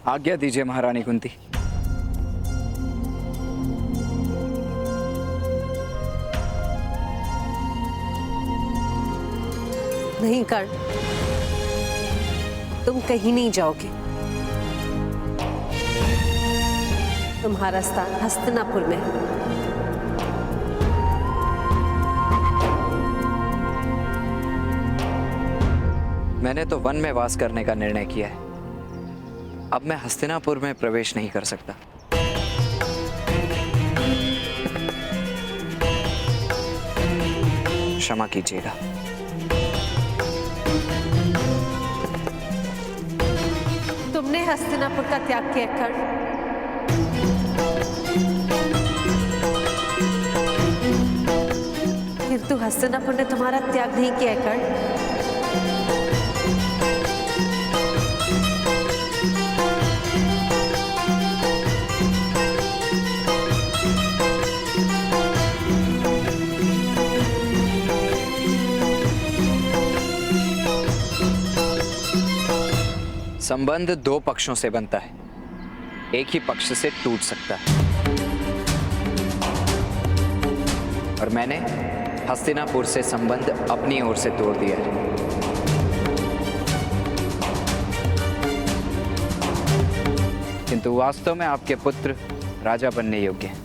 आज्ञा दीजिए महारानी कुंती। नहीं कर्ण, तुम कहीं नहीं जाओगे। तुम्हारा स्थान हस्तिनापुर में है। मैंने तो वन में वास करने का निर्णय किया है। अब मैं हस्तिनापुर में प्रवेश नहीं कर सकता। क्षमा कीजिएगा। तुमने हस्तिनापुर का त्याग किया कर्ण। किंतु हस्तिनापुर ने तुम्हारा त्याग नहीं किया कर्ण। संबंध दो पक्षों से बनता है, एक ही पक्ष से टूट सकता है। और मैंने हस्तिनापुर से संबंध अपनी ओर से तोड़ दिया है। किंतु वास्तव में आपके पुत्र राजा बनने योग्य हैं।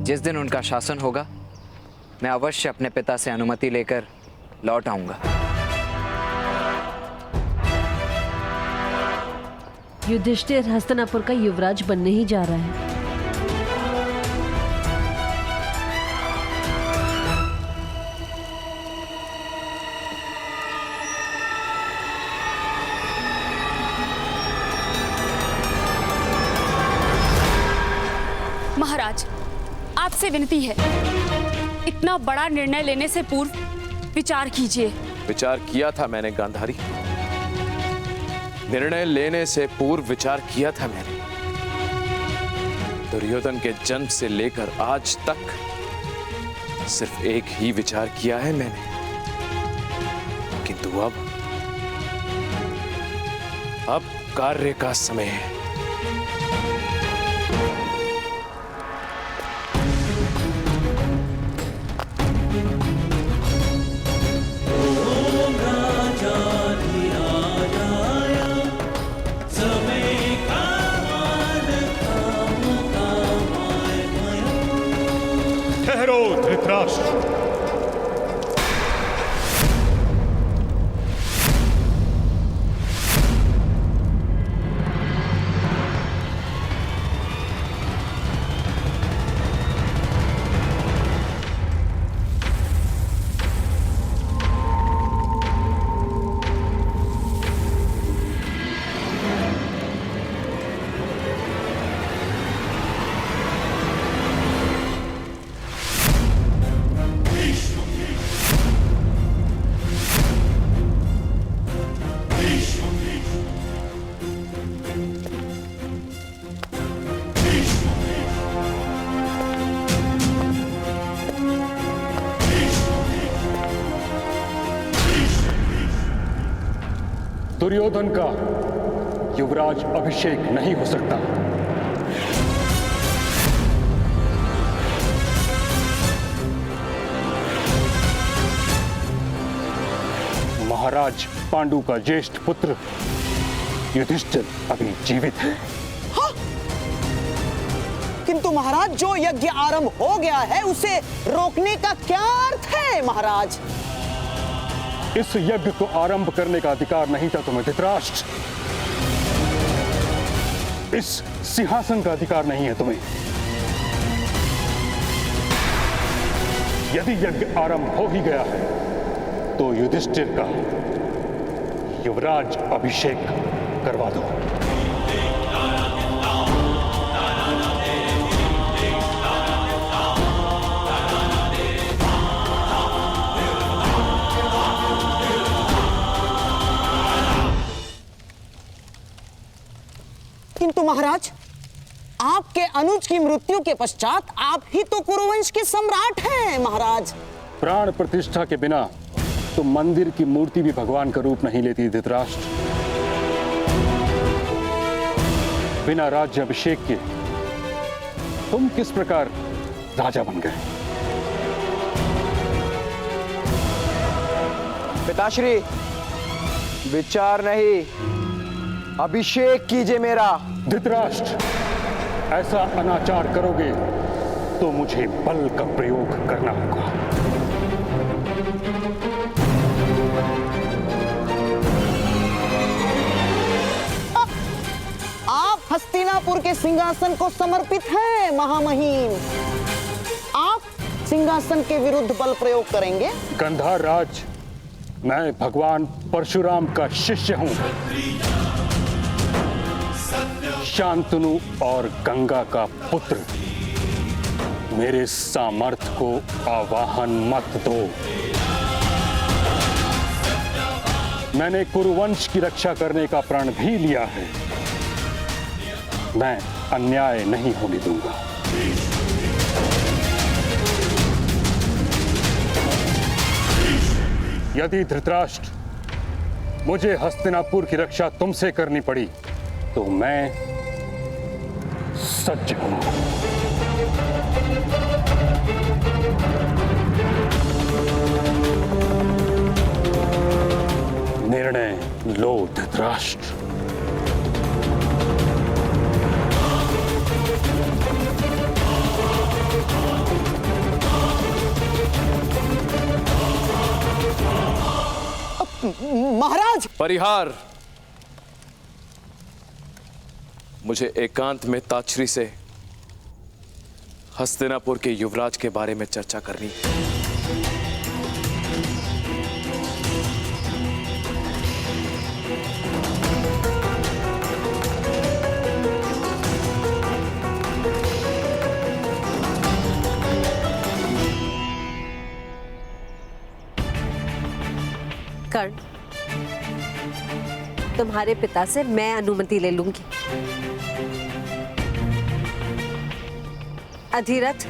जिस दिन उनका शासन होगा, मैं अवश्य अपने पिता से अनुमति लेकर लौट आऊंगा। युधिष्ठिर हस्तिनापुर का युवराज बनने ही जा रहा है। महाराज, आपसे विनती है, इतना बड़ा निर्णय लेने से पूर्व विचार कीजिए। विचार किया था मैंने गांधारी, निर्णय लेने से पूर्व विचार किया था मैंने। दुर्योधन के जन्म से लेकर आज तक सिर्फ एक ही विचार किया है मैंने। किंतु अब कार्य का समय है। ठहरो धृतराष्ट्र। दुर्योधन का युवराज अभिषेक नहीं हो सकता। महाराज पांडु का ज्येष्ठ पुत्र युधिष्ठिर अभी जीवित है। हाँ? किंतु महाराज, जो यज्ञ आरंभ हो गया है उसे रोकने का क्या अर्थ है महाराज? इस यज्ञ को आरंभ करने का अधिकार नहीं था तुम्हें धृतराष्ट्र। इस सिंहासन का अधिकार नहीं है तुम्हें। यदि यज्ञ आरंभ हो ही गया है तो युधिष्ठिर का युवराज अभिषेक करवा दो। किंतु महाराज, आपके अनुज की मृत्यु के पश्चात आप ही तो कुरुवंश के सम्राट हैं महाराज। प्राण प्रतिष्ठा के बिना तो मंदिर की मूर्ति भी भगवान का रूप नहीं लेती धृतराष्ट्र। बिना राज्य अभिषेक के तुम किस प्रकार राजा बन गए? पिताश्री, विचार नहीं, अभिषेक कीजिए मेरा। धृतराष्ट्र, ऐसा अनाचार करोगे तो मुझे बल का प्रयोग करना होगा। आप हस्तिनापुर के सिंहासन को समर्पित हैं महामहिम। आप सिंहासन के विरुद्ध बल प्रयोग करेंगे? गंधार राज, मैं भगवान परशुराम का शिष्य हूं। शांतनु और गंगा का पुत्र, मेरे सामर्थ्य को आवाहन मत दो। मैंने कुरुवंश की रक्षा करने का प्रण भी लिया है। मैं अन्याय नहीं होने दूंगा। यदि धृतराष्ट्र मुझे हस्तिनापुर की रक्षा तुमसे करनी पड़ी तो मैं सज्ज हूं। निर्णय लो धृतराष्ट्र। महाराज! परिहार, मुझे एकांत में ताक्षरी से हस्तिनापुर के युवराज के बारे में चर्चा करनी है। कर्ण, तुम्हारे पिता से मैं अनुमति ले लूंगी। अधिरथ,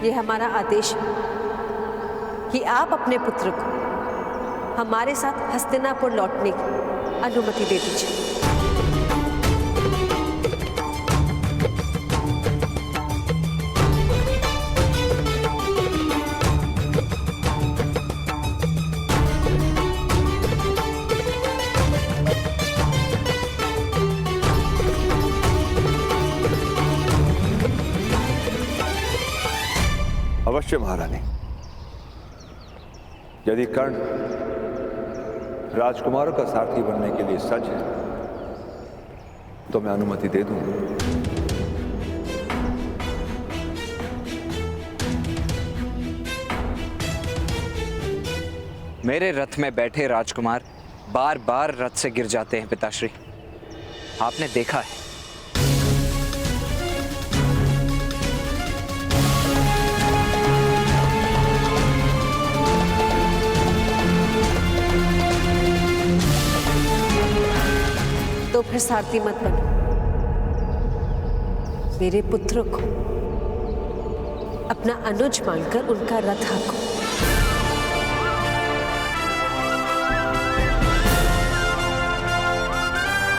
ये हमारा आदेश है कि आप अपने पुत्र को हमारे साथ हस्तिनापुर लौटने की अनुमति दे दीजिए। अवश्य महारानी। यदि कर्ण राजकुमारों का सारथी बनने के लिए सज्ज है तो मैं अनुमति दे दूंगा। मेरे रथ में बैठे राजकुमार बार बार रथ से गिर जाते हैं पिताश्री, आपने देखा है। तो फिर सारथी मत बनो, मेरे पुत्र को अपना अनुज मानकर उनका रथ हाँको।